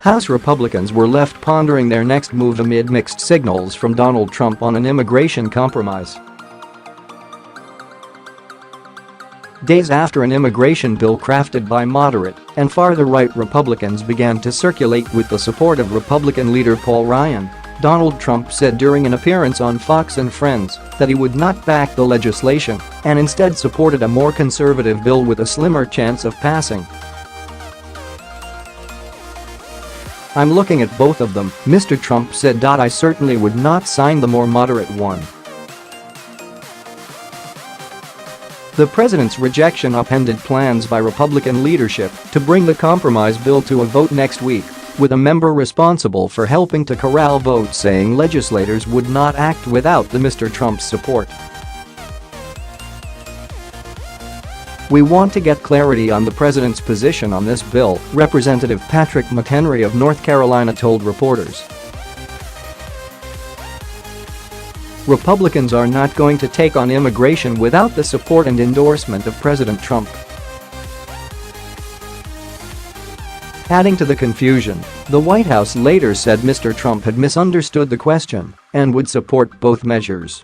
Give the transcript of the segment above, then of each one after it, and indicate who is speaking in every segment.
Speaker 1: House Republicans were left pondering their next move amid mixed signals from Donald Trump on an immigration compromise. Days after an immigration bill crafted by moderate and farther-right Republicans began to circulate with the support of Republican leader Paul Ryan, Donald Trump said during an appearance on Fox and Friends that he would not back the legislation and instead supported a more conservative bill with a slimmer chance of passing. "I'm looking at both of them," Mr. Trump said. "I certainly would not sign the more moderate one." The president's rejection upended plans by Republican leadership to bring the compromise bill to a vote next week, with a member responsible for helping to corral votes saying legislators would not act without the Mr. Trump's support. "We want to get clarity on the president's position on this bill," Representative Patrick McHenry of North Carolina told reporters. "Republicans are not going to take on immigration without the support and endorsement of President Trump." Adding to the confusion, the White House later said Mr. Trump had misunderstood the question and would support both measures.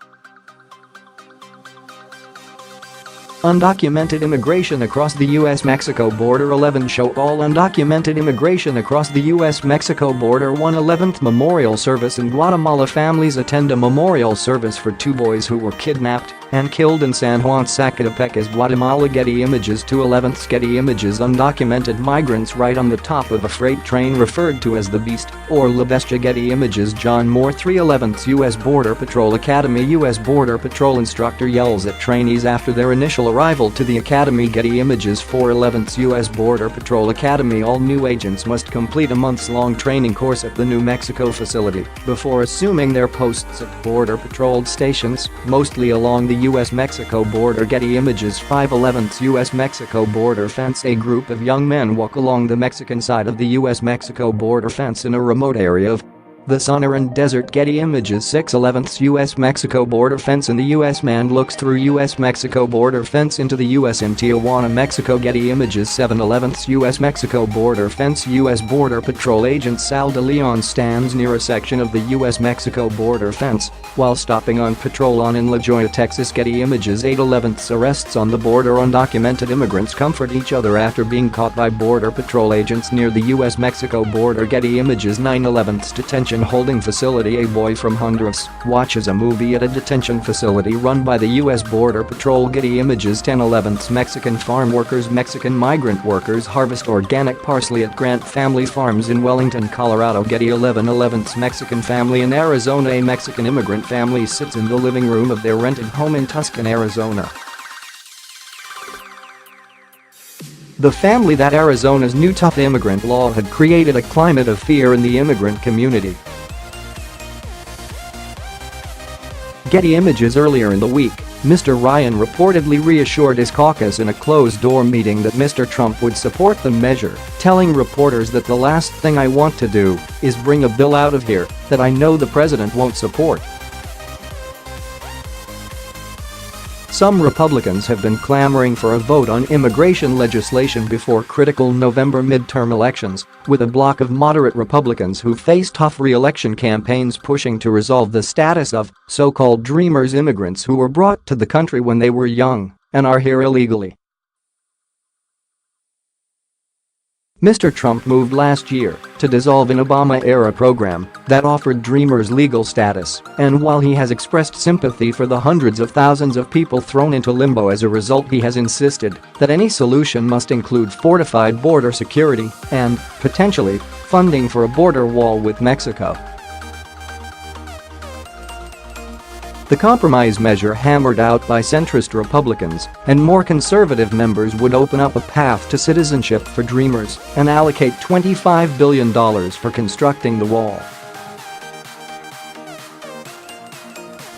Speaker 1: Undocumented immigration across the U.S.-Mexico border. 11 show all undocumented immigration across the U.S.-Mexico border. 1/11th memorial service in Guatemala. Families attend a memorial service for two boys who were kidnapped and killed in San Juan Sacatepequez. Guatemala Getty Images. 2/11th's Getty Images Undocumented migrants right on the top of a freight train referred to as the Beast or Bestia Getty Images. John Moore. 3/11th's U.S. Border Patrol Academy. U.S. Border Patrol instructor yells at trainees after their initial arrival to the academy. Getty Images. 4/11th's U.S. Border Patrol Academy. All new agents must complete a months-long training course at the New Mexico facility before assuming their posts at Border Patrol stations, mostly along the U.S.-Mexico border. Getty Images. 5/11th's U.S.-Mexico border fence. A group of young men walk along the Mexican side of the U.S.-Mexico border fence in a remote area of the Sonoran Desert. Getty Images. 6/11th's U.S.-Mexico border fence. In the U.S. man looks through U.S.-Mexico border fence into the U.S. in Tijuana, Mexico. Getty Images. 7/11th's U.S.-Mexico border fence. U.S. Border Patrol agent Sal De Leon stands near a section of the U.S.-Mexico border fence while stopping on patrol in La Joya, Texas. Getty Images. 8/11th's arrests on the border. Undocumented immigrants comfort each other after being caught by Border Patrol agents near the U.S.-Mexico border. Getty Images. 9/11th's detention holding facility. A boy from Honduras watches a movie at a detention facility run by the U.S. Border Patrol. Getty Images. 10/11th's Mexican farm workers. Mexican migrant workers harvest organic parsley at Grant Family Farms in Wellington, Colorado. Getty. 11/11th's Mexican family in Arizona. A Mexican immigrant family sits in the living room of their rented home in Tucson, Arizona. The family that Arizona's new tough immigrant law had created a climate of fear in the immigrant community. Getty Images. Earlier in the week, Mr. Ryan reportedly reassured his caucus in a closed-door meeting that Mr. Trump would support the measure, telling reporters that "the last thing I want to do is bring a bill out of here that I know the president won't support." Some Republicans have been clamoring for a vote on immigration legislation before critical November midterm elections, with a bloc of moderate Republicans who face tough re-election campaigns pushing to resolve the status of so-called dreamers, immigrants who were brought to the country when they were young and are here illegally. Mr. Trump moved last year to dissolve an Obama-era program that offered dreamers legal status, and while he has expressed sympathy for the hundreds of thousands of people thrown into limbo as a result, he has insisted that any solution must include fortified border security and, potentially, funding for a border wall with Mexico. The compromise measure hammered out by centrist Republicans and more conservative members would open up a path to citizenship for dreamers and allocate $25 billion for constructing the wall.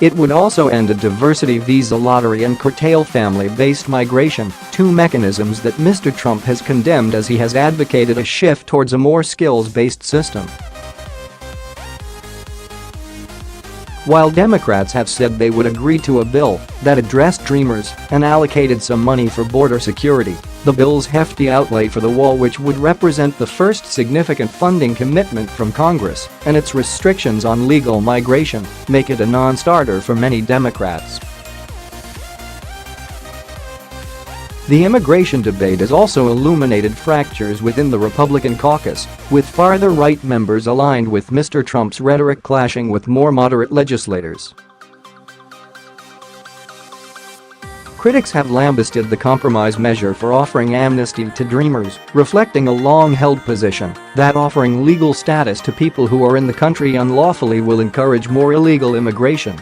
Speaker 1: It would also end a diversity visa lottery and curtail family-based migration, two mechanisms that Mr. Trump has condemned as he has advocated a shift towards a more skills-based system. While Democrats have said they would agree to a bill that addressed dreamers and allocated some money for border security, the bill's hefty outlay for the wall, which would represent the first significant funding commitment from Congress, and its restrictions on legal migration make it a non-starter for many Democrats. The immigration debate has also illuminated fractures within the Republican caucus, with farther right members aligned with Mr. Trump's rhetoric clashing with more moderate legislators. Critics have lambasted the compromise measure for offering amnesty to dreamers, reflecting a long-held position that offering legal status to people who are in the country unlawfully will encourage more illegal immigration.